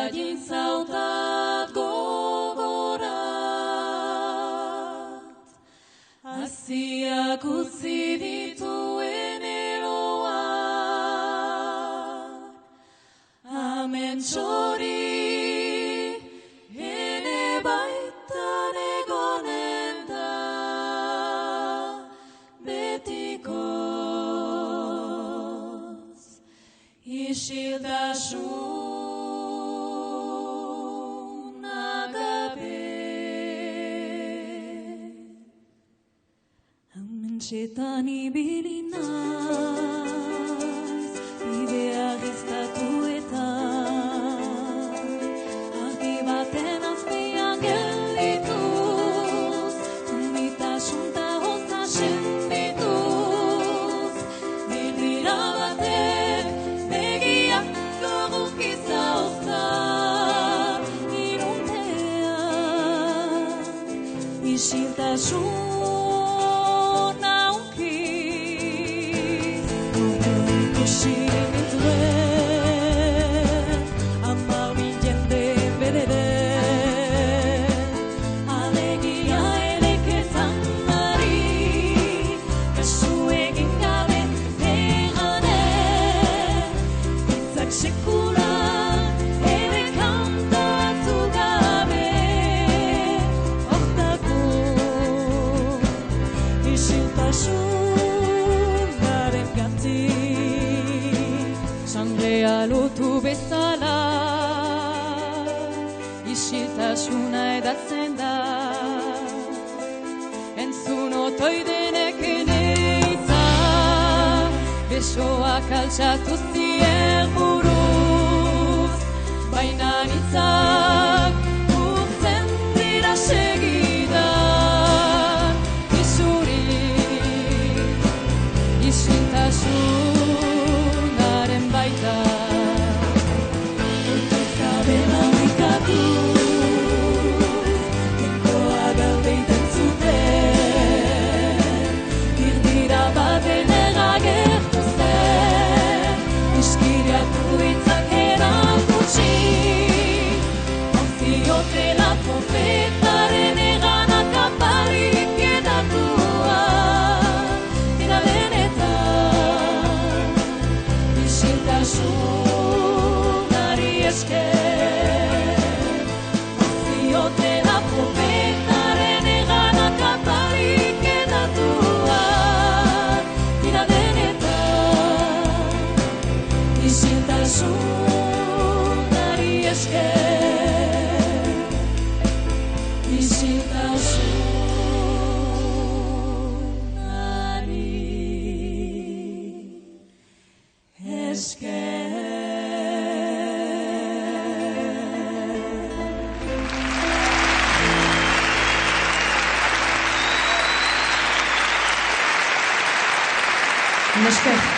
baldin zautat gogorat, haziak utzi dituen eroa, amen txori ere baitan egonen da, betikoz isiltasun agabe. Amentxetan ibili naiz, bidea giztatuetan, argi baten azpian geldituz, unitasun ta hoza sentituz, bildira batek begiak gogukiza ozar, iruntean isiltasun sangrea lotu bezala, isiltasuna edatzen da, entzun otoi denek eneitza, besoak altxatu zien buruz, baina nitzak urtzen dira segidan, isuri, isiltasunaren baita. Urtezkaben aurrikatuz, tenkoa gaude iten zuten, irdira baten eragertu zen, iskiriatu hitzak erakutsi, onziotela profetaren eganak apalik edatua, dira benetan, isiltasunari esker, onziotela profetaren eganak apalik edatua, dira benetan, isiltasunari esker, isiltasunari esker. Esker.